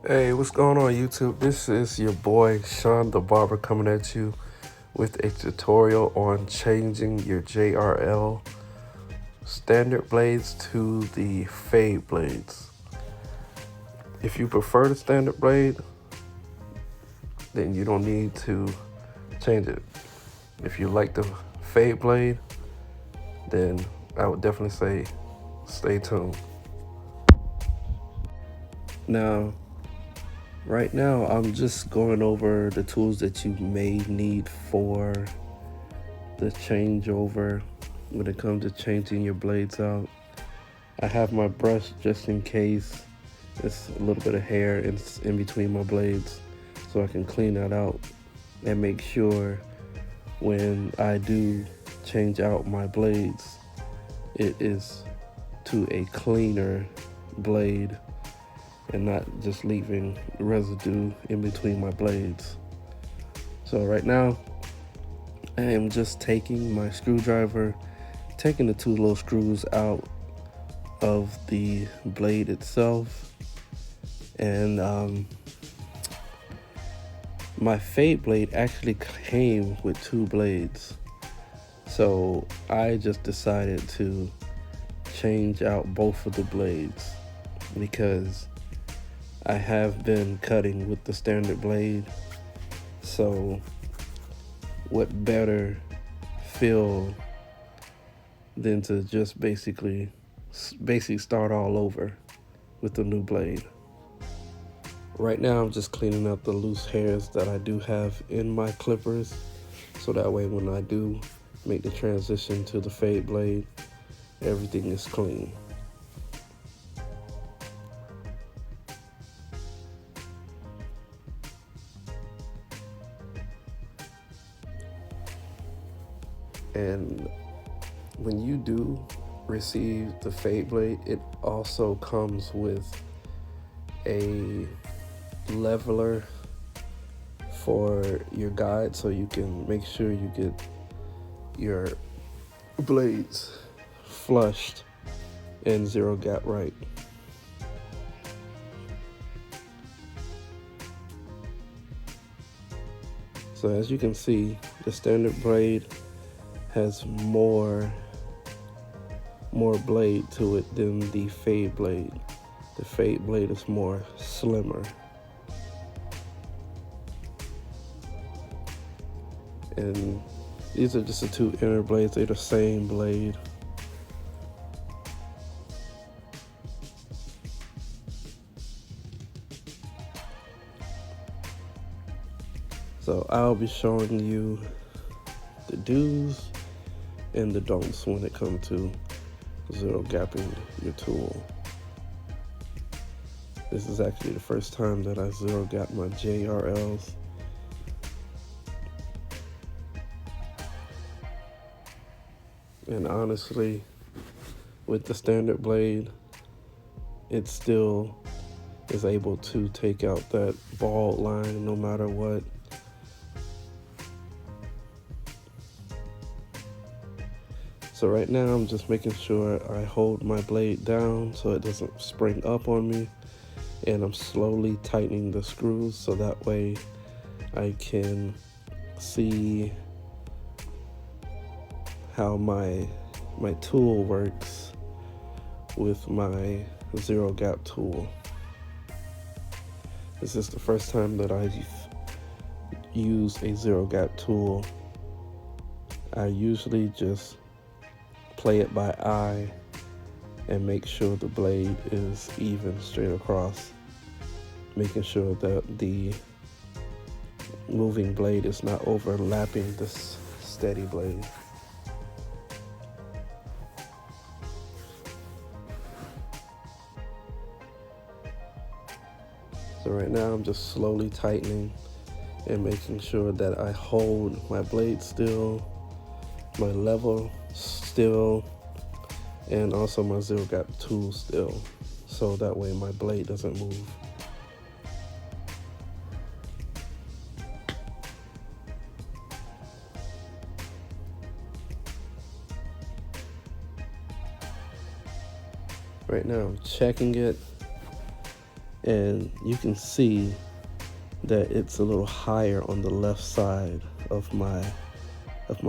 Hey, what's going on YouTube? This is your boy Sean the Barber coming at you with a tutorial on changing your JRL standard blades to the fade blades. If you prefer the standard blade, then you don't need to change it. If you like the fade blade, then I would definitely say stay tuned. Now, right now, I'm just going over the tools that you may need for the changeover when it comes to changing your blades out. I have my brush just in case it's a little bit of hair in between my blades, so I can clean that out and make sure when I do change out my blades, it is to a cleaner blade and not just leaving residue in between my blades. So right now, I am just taking my screwdriver, taking the two little screws out of the blade itself, and my fade blade actually came with two blades, so I just decided to change out both of the blades because I have been cutting with the standard blade. So what better feel than to just basically start all over with the new blade. Right now I'm just cleaning up the loose hairs that I do have in my clippers, so that way when I do make the transition to the fade blade, everything is clean. And when you do receive the fade blade, it also comes with a leveler for your guide, so you can make sure you get your blades flushed and zero gap right. So as you can see, the standard blade has more blade to it than the fade blade. The fade blade is more slimmer. And these are just the two inner blades. They're the same blade. So I'll be showing you the do's and the don'ts when it comes to zero gapping your tool. This is actually the first time that I zero gap my JRLs. And honestly, with the standard blade, it still is able to take out that bald line no matter what. So right now I'm just making sure I hold my blade down so it doesn't spring up on me, and I'm slowly tightening the screws so that way I can see how my tool works with my zero gap tool. This is the first time that I've used a zero gap tool. I usually just play it by eye and make sure the blade is even straight across, making sure that the moving blade is not overlapping this steady blade. So right now I'm just slowly tightening and making sure that I hold my blade still, my level still, and also my zero gap tool still, so that way my blade doesn't move. Right now I'm checking it, And you can see that it's a little higher on the left side of my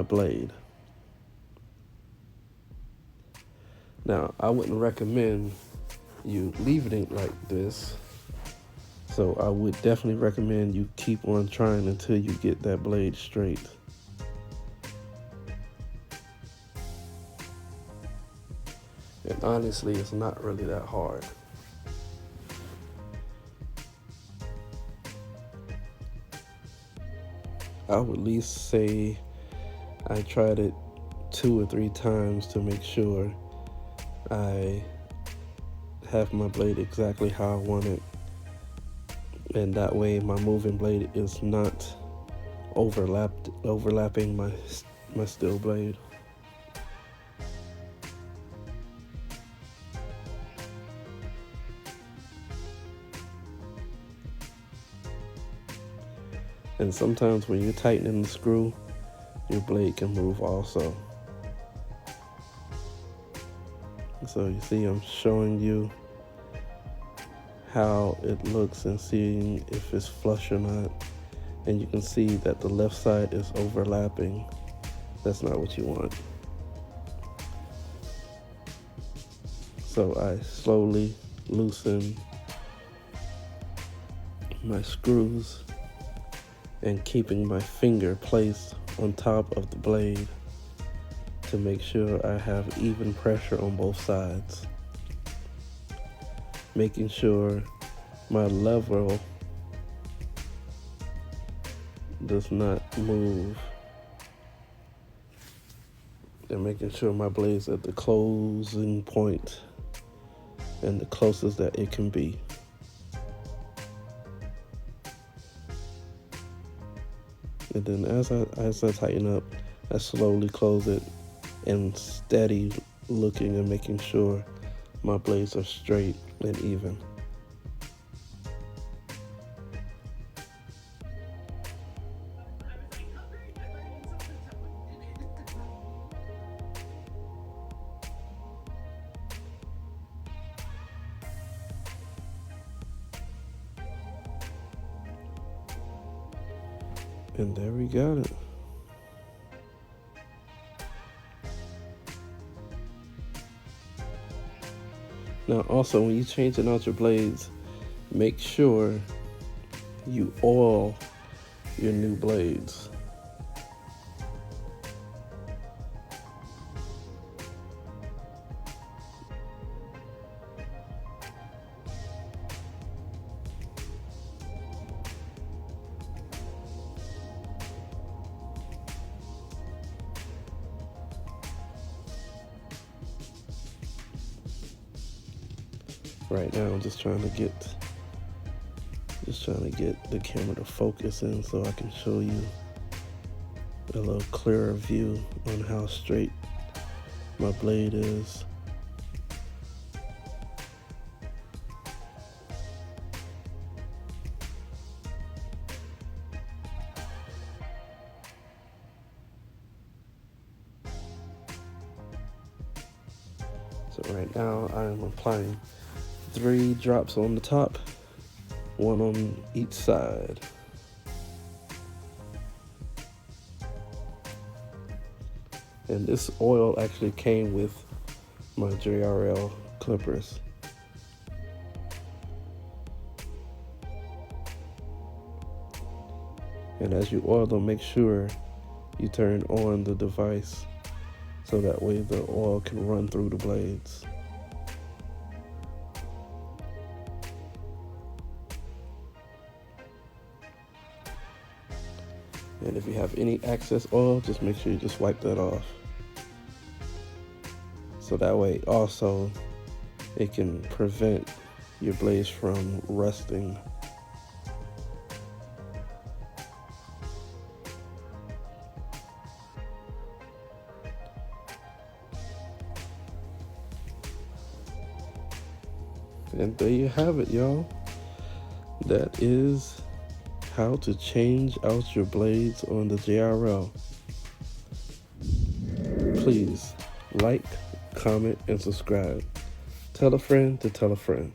blade. Now, I wouldn't recommend you leaving it like this. So I would definitely recommend you keep on trying until you get that blade straight. And honestly, it's not really that hard. I would at least say I tried it 2 or 3 times to make sure I have my blade exactly how I want it. And that way my moving blade is not overlapping my steel blade. And sometimes when you're tightening the screw, your blade can move also. So you see, I'm showing you how it looks and seeing if it's flush or not. And you can see that the left side is overlapping. That's not what you want. So I slowly loosen my screws and keeping my finger placed on top of the blade to make sure I have even pressure on both sides. Making sure my lever does not move. And making sure my blade's at the closing point and the closest that it can be. And then as I tighten up, I slowly close it and steady looking and making sure my blades are straight and even. And there we got it. Now also, when you're changing out your blades, make sure you oil your new blades. Right now, I'm just trying to get the camera to focus in so I can show you a little clearer view on how straight my blade is. So right now I am applying 3 drops on the top, 1 on each side. And this oil actually came with my JRL clippers. And as you oil them, make sure you turn on the device so that way the oil can run through the blades. And if you have any excess oil, just make sure you just wipe that off. So that way also it can prevent your blades from rusting. And there you have it, y'all. That is how to change out your blades on the JRL. Please like, comment, and subscribe. Tell a friend to tell a friend.